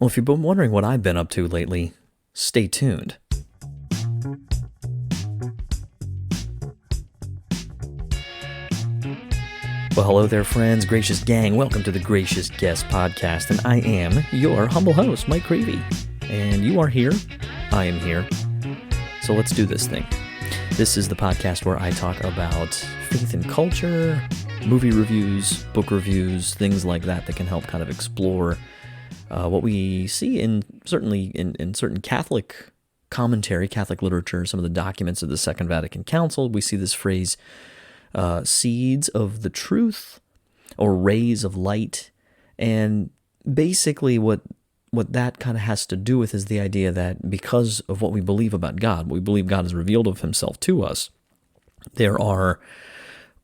Well, if you've been wondering what I've been up to lately, stay tuned. Well, hello there, friends, gracious gang. Welcome to the Gracious Guest Podcast, and I am your humble host, Mike Creevy. And you are here, I am here, so let's do this thing. This is the podcast where I talk about faith and culture, movie reviews, book reviews, things like that that can help kind of explore what we see in certain Catholic commentary, Catholic literature, some of the documents of the Second Vatican Council. We see this phrase, seeds of the truth or rays of light. And basically what that kind of has to do with is the idea that because of what we believe about God, we believe God has revealed of himself to us, there are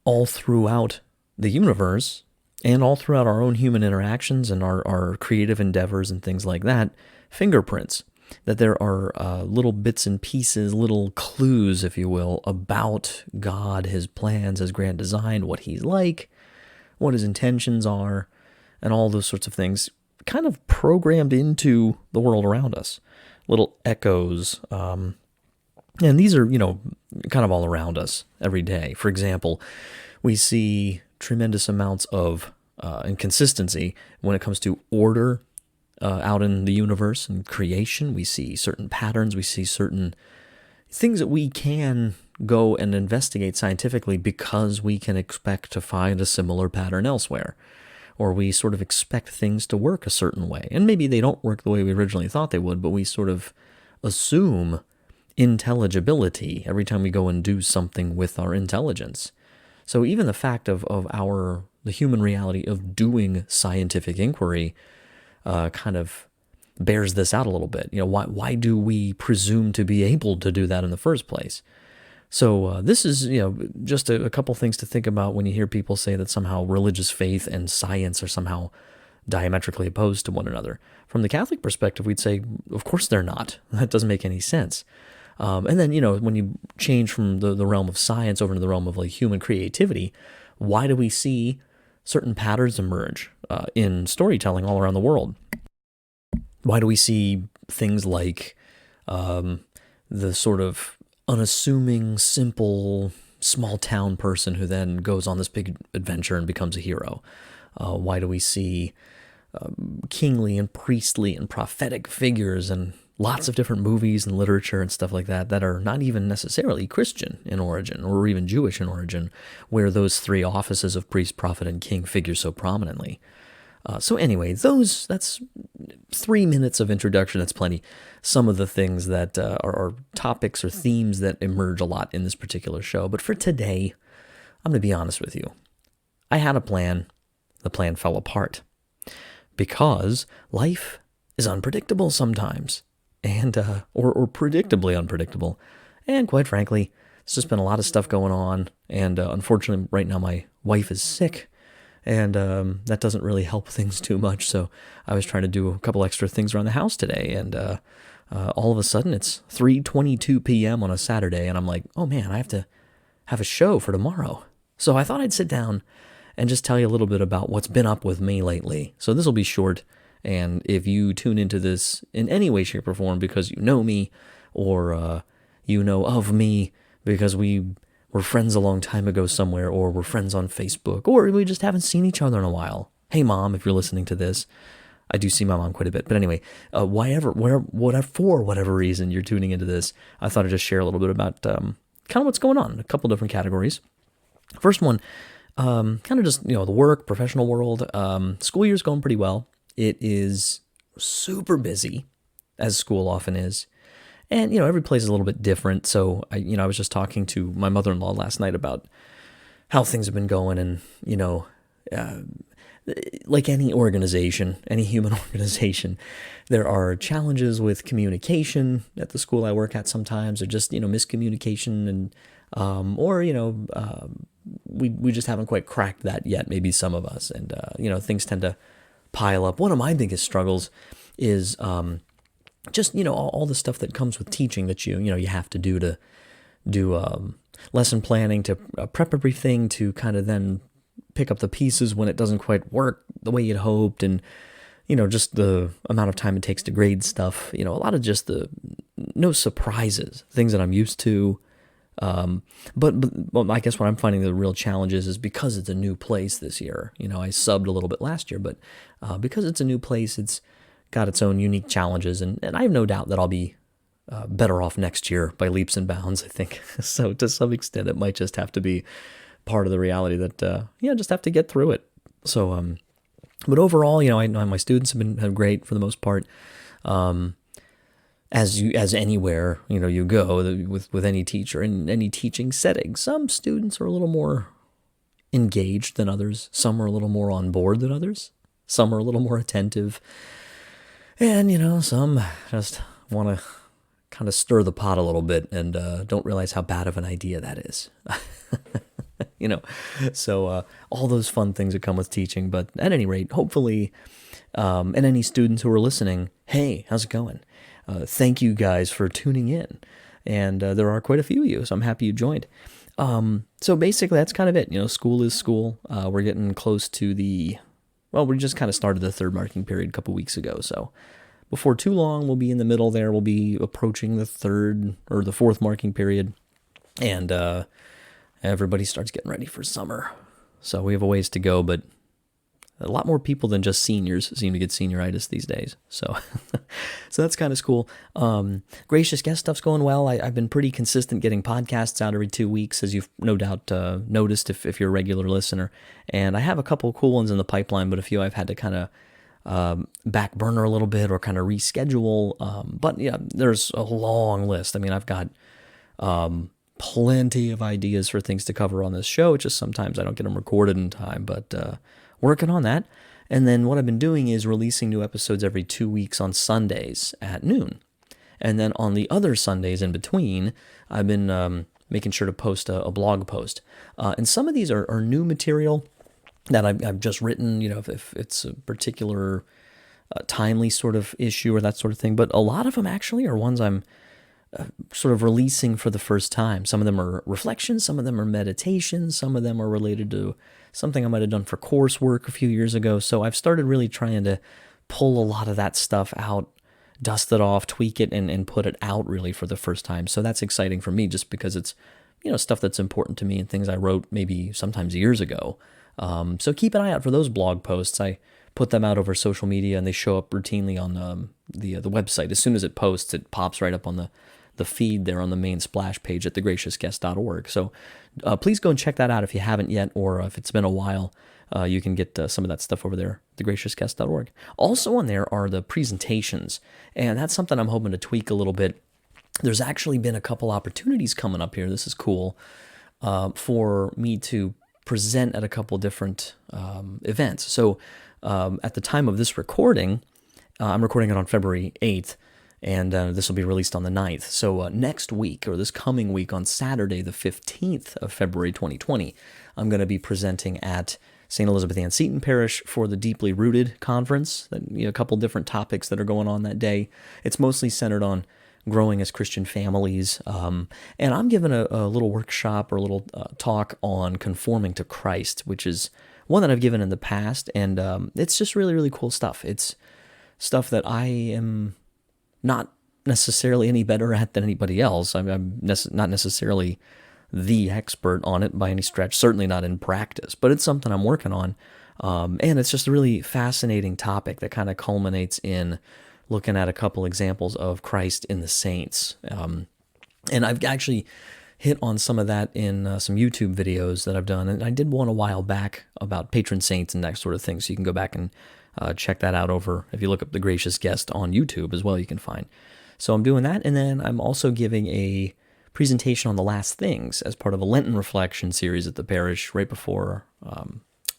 all throughout the universe and all throughout our own human interactions and our creative endeavors and things like that, fingerprints, that there are little bits and pieces, little clues, if you will, about God, his plans, his grand design, what he's like, what his intentions are, and all those sorts of things kind of programmed into the world around us. Little echoes, and these are, kind of all around us every day. For example, we see tremendous amounts of inconsistency when it comes to order out in the universe and creation. We see certain patterns, we see certain things that we can go and investigate scientifically because we can expect to find a similar pattern elsewhere. Or we sort of expect things to work a certain way. And maybe they don't work the way we originally thought they would, but we sort of assume intelligibility every time we go and do something with our intelligence. So even the fact of the human reality of doing scientific inquiry kind of bears this out a little bit. Why do we presume to be able to do that in the first place? So this is, just a couple things to think about when you hear people say that somehow religious faith and science are somehow diametrically opposed to one another. From the Catholic perspective, we'd say, of course they're not. That doesn't make any sense. And then, when you change from the realm of science over to the realm of like human creativity, why do we see certain patterns emerge in storytelling all around the world? Why do we see things like the sort of unassuming, simple, small-town person who then goes on this big adventure and becomes a hero? Why do we see kingly and priestly and prophetic figures and lots of different movies and literature and stuff like that that are not even necessarily Christian in origin or even Jewish in origin, where those three offices of priest, prophet, and king figure so prominently? So anyway, that's 3 minutes of introduction. That's plenty. Some of the things that are topics or themes that emerge a lot in this particular show. But for today, I'm going to be honest with you. I had a plan. The plan fell apart because life is unpredictable sometimes, and or predictably unpredictable. And quite frankly, there's just been a lot of stuff going on. And unfortunately, right now my wife is sick. And that doesn't really help things too much. So I was trying to do a couple extra things around the house today. And all of a sudden it's 3:22 p.m. on a Saturday. And I'm like, oh man, I have to have a show for tomorrow. So I thought I'd sit down and just tell you a little bit about what's been up with me lately. So this will be short. And if you tune into this in any way, shape, or form because you know me or you know of me because we're friends a long time ago somewhere, or we're friends on Facebook, or we just haven't seen each other in a while. Hey, Mom, if you're listening to this, I do see my mom quite a bit. But anyway, for whatever reason you're tuning into this, I thought I'd just share a little bit about kind of what's going on, a couple different categories. First one, kind of just, the work, professional world. School year's going pretty well. It is super busy, as school often is. And, every place is a little bit different. So, I was just talking to my mother-in-law last night about how things have been going. And, like any organization, any human organization, there are challenges with communication at the school I work at sometimes, or just, miscommunication and, we just haven't quite cracked that yet, maybe some of us. And, things tend to pile up. One of my biggest struggles is, just, all the stuff that comes with teaching that you have to do lesson planning, to prep everything, to kind of then pick up the pieces when it doesn't quite work the way you'd hoped, and just the amount of time it takes to grade stuff, a lot of just no surprises, things that I'm used to. But well, I guess what I'm finding the real challenge is because it's a new place this year. I subbed a little bit last year, but because it's a new place, it's got its own unique challenges, and I have no doubt that I'll be better off next year by leaps and bounds, I think. So to some extent, it might just have to be part of the reality that, just have to get through it. So, but overall, I know my students have been great for the most part. As anywhere, you go with any teacher in any teaching setting, some students are a little more engaged than others. Some are a little more on board than others. Some are a little more attentive. And, some just want to kind of stir the pot a little bit and don't realize how bad of an idea that is. So all those fun things that come with teaching. But at any rate, hopefully, and any students who are listening, hey, how's it going? Thank you guys for tuning in. And there are quite a few of you, so I'm happy you joined. So basically, that's kind of it. School is school. We're getting close to we just kind of started the third marking period a couple weeks ago. So before too long, we'll be in the middle there. We'll be approaching the third or the fourth marking period. And everybody starts getting ready for summer. So we have a ways to go, but a lot more people than just seniors seem to get senioritis these days. So so that's kind of cool. Gracious guest stuff's going well. I've been pretty consistent getting podcasts out every 2 weeks, as you've no doubt noticed if you're a regular listener. And I have a couple of cool ones in the pipeline, but a few I've had to kind of back burner a little bit or kind of reschedule. But yeah, there's a long list. I mean, I've got plenty of ideas for things to cover on this show. It's just sometimes I don't get them recorded in time, but working on that. And then what I've been doing is releasing new episodes every 2 weeks on Sundays at noon. And then on the other Sundays in between, I've been making sure to post a blog post. And some of these are new material that I've just written, if it's a particular timely sort of issue or that sort of thing. But a lot of them actually are ones I'm sort of releasing for the first time. Some of them are reflections, some of them are meditations, some of them are related to something I might have done for coursework a few years ago. So I've started really trying to pull a lot of that stuff out, dust it off, tweak it, and put it out really for the first time. So that's exciting for me just because it's, stuff that's important to me and things I wrote maybe sometimes years ago. So keep an eye out for those blog posts. I put them out over social media and they show up routinely on the website. As soon as it posts, it pops right up on the feed there on the main splash page at thegraciousguest.org. So please go and check that out if you haven't yet, or if it's been a while, you can get some of that stuff over there, thegraciousguest.org. Also on there are the presentations, and that's something I'm hoping to tweak a little bit. There's actually been a couple opportunities coming up here. This is cool for me to present at a couple different events. So at the time of this recording, I'm recording it on February 8th, and this will be released on the 9th. So next week, or this coming week, on Saturday, the 15th of February 2020, I'm going to be presenting at St. Elizabeth Ann Seton Parish for the Deeply Rooted Conference. A couple different topics that are going on that day. It's mostly centered on growing as Christian families. And I'm giving a little workshop or a little talk on conforming to Christ, which is one that I've given in the past. And it's just really, really cool stuff. It's stuff that I am not necessarily any better at than anybody else. I'm not necessarily the expert on it by any stretch, certainly not in practice, but it's something I'm working on. And it's just a really fascinating topic that kind of culminates in looking at a couple examples of Christ in the saints. And I've actually hit on some of that in some YouTube videos that I've done. And I did one a while back about patron saints and that sort of thing. So you can go back and check that out over, if you look up The Gracious Guest on YouTube as well, you can find. So I'm doing that. And then I'm also giving a presentation on the last things as part of a Lenten reflection series at the parish right before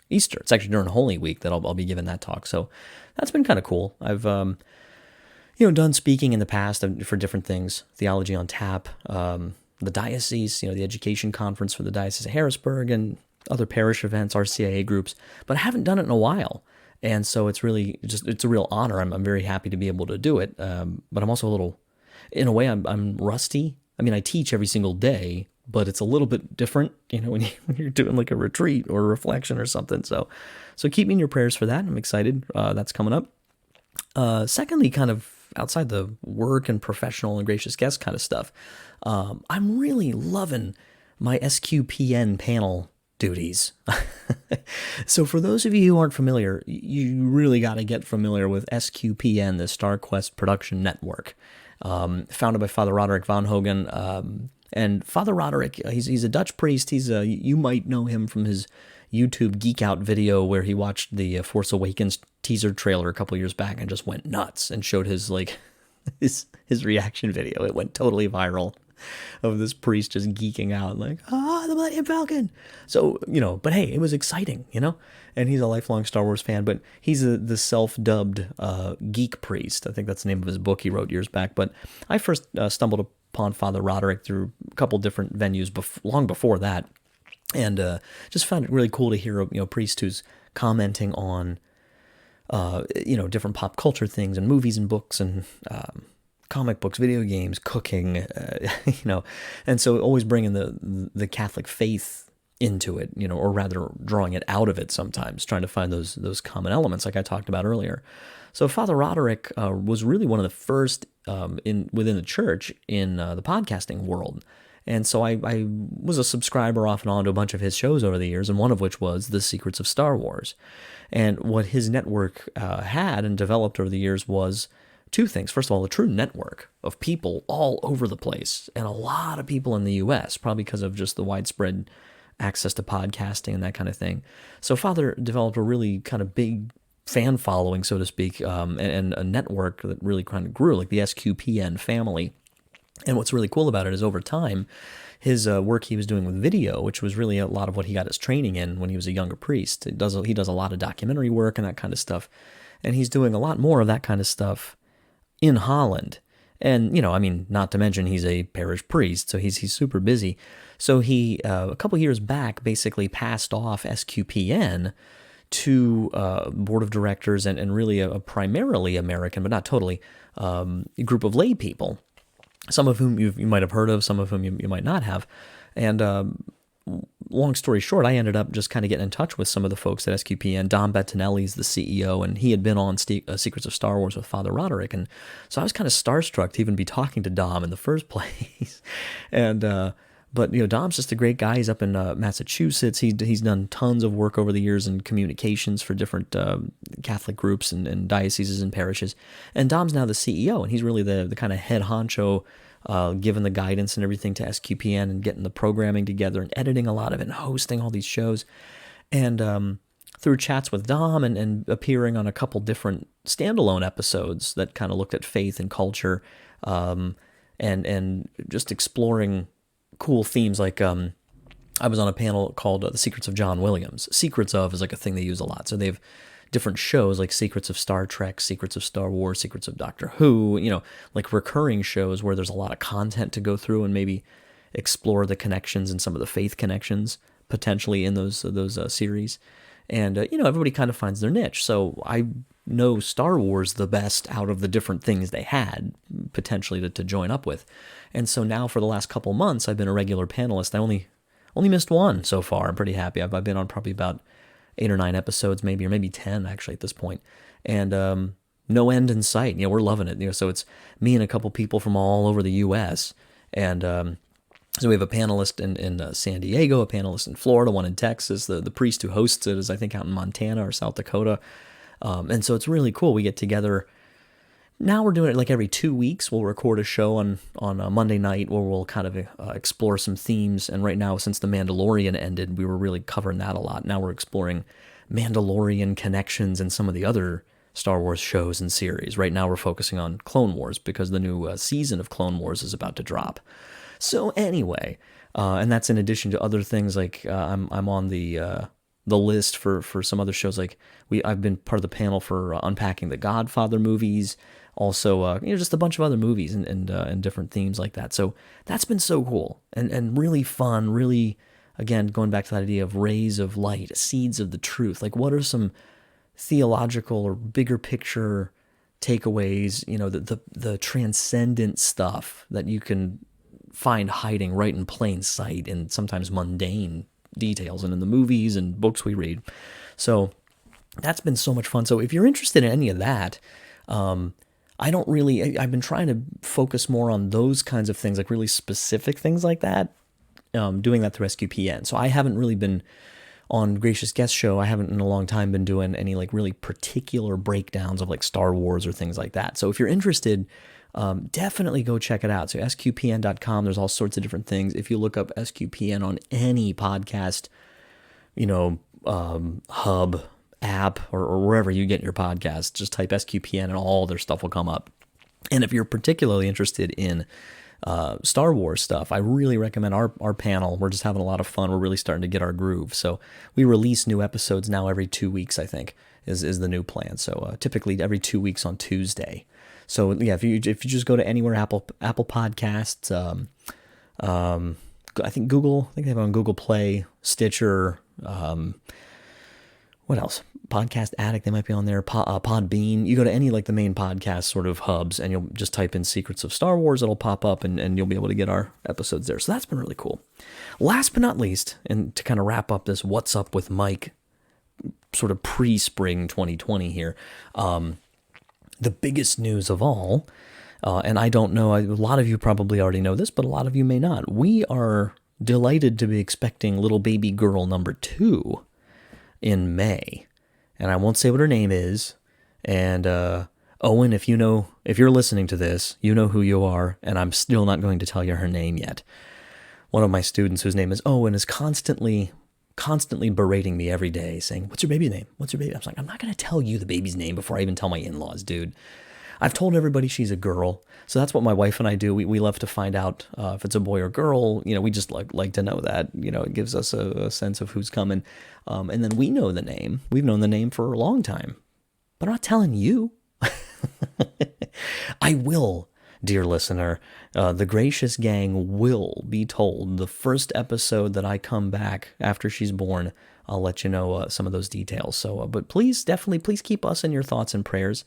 Easter. It's actually during Holy Week that I'll be giving that talk. So that's been kind of cool. I've done speaking in the past for different things, Theology on Tap, the diocese, the education conference for the Diocese of Harrisburg, and other parish events, RCIA groups, but I haven't done it in a while. And so it's really it's a real honor. I'm very happy to be able to do it. But I'm also a little, in a way, I'm rusty. I mean, I teach every single day, but it's a little bit different, when you're doing like a retreat or a reflection or something. So keep me in your prayers for that. I'm excited. That's coming up. Secondly, kind of outside the work and professional and gracious guest kind of stuff, I'm really loving my SQPN panel duties. So for those of you who aren't familiar, you really got to get familiar with SQPN, the StarQuest Production Network, founded by Father Roderick von Hogen. And Father Roderick, he's a Dutch priest. You might know him from his YouTube Geek Out video where he watched the Force Awakens teaser trailer a couple years back and just went nuts and showed his his reaction video. It went totally viral of this priest just geeking out like, the Millennium Falcon. So, but hey, it was exciting, and he's a lifelong Star Wars fan, but he's the self-dubbed geek priest. I think that's the name of his book he wrote years back. But I first stumbled upon Father Roderick through a couple different venues long before that, and just found it really cool to hear a priest who's commenting on different pop culture things and movies and books and comic books, video games, cooking, and so always bringing the Catholic faith into it, or rather drawing it out of it sometimes, trying to find those common elements like I talked about earlier. So Father Roderick was really one of the first within the church in the podcasting world. And so I was a subscriber off and on to a bunch of his shows over the years, and one of which was The Secrets of Star Wars. And what his network had and developed over the years was two things. First of all, a true network of people all over the place, and a lot of people in the U.S., probably because of just the widespread access to podcasting and that kind of thing. So Father developed a really kind of big fan following, so to speak, and a network that really kind of grew, like the SQPN family. And what's really cool about it is over time, his work he was doing with video, which was really a lot of what he got his training in when he was a younger priest. He does a lot of documentary work and that kind of stuff. And he's doing a lot more of that kind of stuff in Holland. And, not to mention he's a parish priest, so he's super busy. So he, a couple years back, basically passed off SQPN to board of directors and really a primarily American, but not totally, group of lay people, some of whom you might have heard of, some of whom you might not have. And long story short, I ended up just kind of getting in touch with some of the folks at SQPN. Dom Bettinelli's the CEO, and he had been on Secrets of Star Wars with Father Roderick. And so I was kind of starstruck to even be talking to Dom in the first place. And but Dom's just a great guy. He's up in Massachusetts. He's done tons of work over the years in communications for different Catholic groups and dioceses and parishes. And Dom's now the CEO, and he's really the kind of head honcho, giving the guidance and everything to SQPN and getting the programming together and editing a lot of it and hosting all these shows. And through chats with Dom and appearing on a couple different standalone episodes that kind of looked at faith and culture, and just exploring cool themes like I was on a panel called The Secrets of John Williams. Secrets of is like a thing they use a lot. So they have different shows like Secrets of Star Trek, Secrets of Star Wars, Secrets of Doctor Who, like recurring shows where there's a lot of content to go through and maybe explore the connections and some of the faith connections potentially in those series. And, everybody kind of finds their niche. So I know Star Wars the best out of the different things they had potentially to join up with. And so now for the last couple months, I've been a regular panelist. I only missed one so far. I'm pretty happy. I've been on probably about 8 or 9 episodes, maybe 10 actually at this point. And no end in sight. We're loving it. So it's me and a couple people from all over the U.S. And so we have a panelist in San Diego, a panelist in Florida, one in Texas. The priest who hosts it is, I think, out in Montana or South Dakota. And so it's really cool. We get together. Now we're doing it like every 2 weeks. We'll record a show on a Monday night where we'll kind of explore some themes. And right now, since The Mandalorian ended, we were really covering that a lot. Now we're exploring Mandalorian connections and some of the other Star Wars shows and series. Right now we're focusing on Clone Wars because the new season of Clone Wars is about to drop. So anyway, and that's in addition to other things like I'm on the list for some other shows. Like I've been part of the panel for unpacking the Godfather movies. Also, just a bunch of other movies and different themes like that. So that's been so cool and really fun. Really, again, going back to that idea of rays of light, seeds of the truth. Like, what are some theological or bigger picture takeaways? The transcendent stuff that you can find hiding right in plain sight in sometimes mundane details and in the movies and books we read. So that's been so much fun. So if you're interested in any of that, I've been trying to focus more on those kinds of things, like really specific things like that, doing that through SQPN. So I haven't really been on Gracious Guest Show. I haven't in a long time been doing any like really particular breakdowns of like Star Wars or things like that. So if you're interested, definitely go check it out. So sqpn.com, there's all sorts of different things. If you look up SQPN on any podcast, hub, app, or wherever you get your podcast, just type SQPN and all their stuff will come up. And if you're particularly interested in Star Wars stuff, I really recommend our panel. We're just having a lot of fun. We're really starting to get our groove. So we release new episodes now every 2 weeks, I think, is the new plan. So typically every 2 weeks on Tuesday. So yeah, if you just go to anywhere, Apple Podcasts, I think Google, I think they have it on Google Play, Stitcher, what else? Podcast Addict, they might be on there. Podbean. You go to any like the main podcast sort of hubs, and you'll just type in Secrets of Star Wars. It'll pop up, and you'll be able to get our episodes there. So that's been really cool. Last but not least, and to kind of wrap up this What's Up with Mike sort of pre-spring 2020 here, the biggest news of all, and I don't know, a lot of you probably already know this, but a lot of you may not. We are delighted to be expecting little baby girl number 2 in May, and I won't say what her name is. And Owen, if you're listening to this, you know who you are, and I'm still not going to tell you her name yet. One of my students, whose name is Owen, is constantly berating me every day, saying, "What's your baby name? What's your baby?" I was like, "I'm not going to tell you the baby's name before I even tell my in-laws, dude. I've told everybody she's a girl." So that's what my wife and I do. We love to find out if it's a boy or girl. We just like to know that. It gives us a sense of who's coming. And then we know the name. We've known the name for a long time. But I'm not telling you. I will, dear listener. The Gracious Gang will be told the first episode that I come back after she's born. I'll let you know some of those details. So, but please keep us in your thoughts and prayers.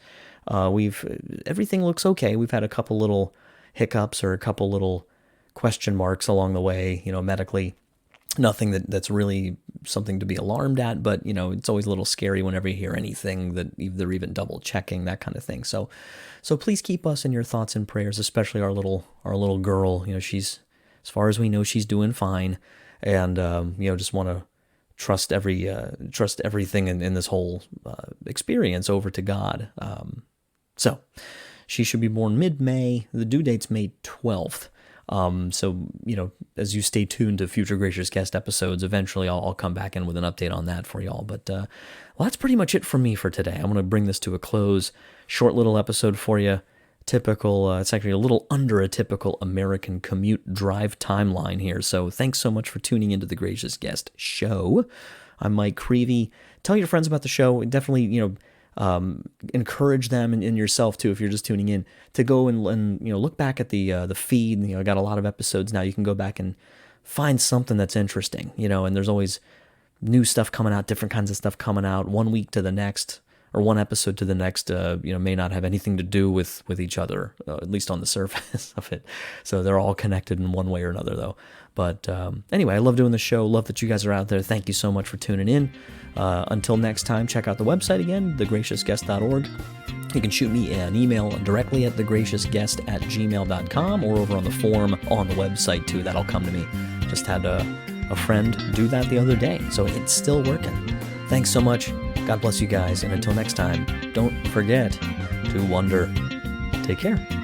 Everything looks okay. We've had a couple little hiccups or a couple little question marks along the way, medically. Nothing that's really something to be alarmed at, but it's always a little scary whenever you hear anything that they're even double checking, that kind of thing. So please keep us in your thoughts and prayers, especially our little girl. She's, as far as we know, she's doing fine, and just want to trust everything in this whole experience over to God. So she should be born mid-May. The due date's May 12th. So, as you stay tuned to future Gracious Guest episodes, eventually I'll come back in with an update on that for y'all. But, well, that's pretty much it for me for today. I'm going to bring this to a close. Short little episode for you. Typical, it's actually a little under a typical American commute drive timeline here. So thanks so much for tuning into the Gracious Guest show. I'm Mike Creevy. Tell your friends about the show. Definitely, encourage them and yourself too, if you're just tuning in, to go and look back at the feed. I got a lot of episodes now. You can go back and find something that's interesting, and there's always new stuff coming out, different kinds of stuff coming out, one week to the next, or one episode to the next, may not have anything to do with each other, at least on the surface of it. So they're all connected in one way or another, though. But anyway, I love doing the show. Love that you guys are out there. Thank you so much for tuning in. Until next time, check out the website again, thegraciousguest.org. You can shoot me an email directly at thegraciousguest@gmail.com, or over on the form on the website, too. That'll come to me. Just had a friend do that the other day, so it's still working. Thanks so much. God bless you guys, and until next time, don't forget to wonder. Take care.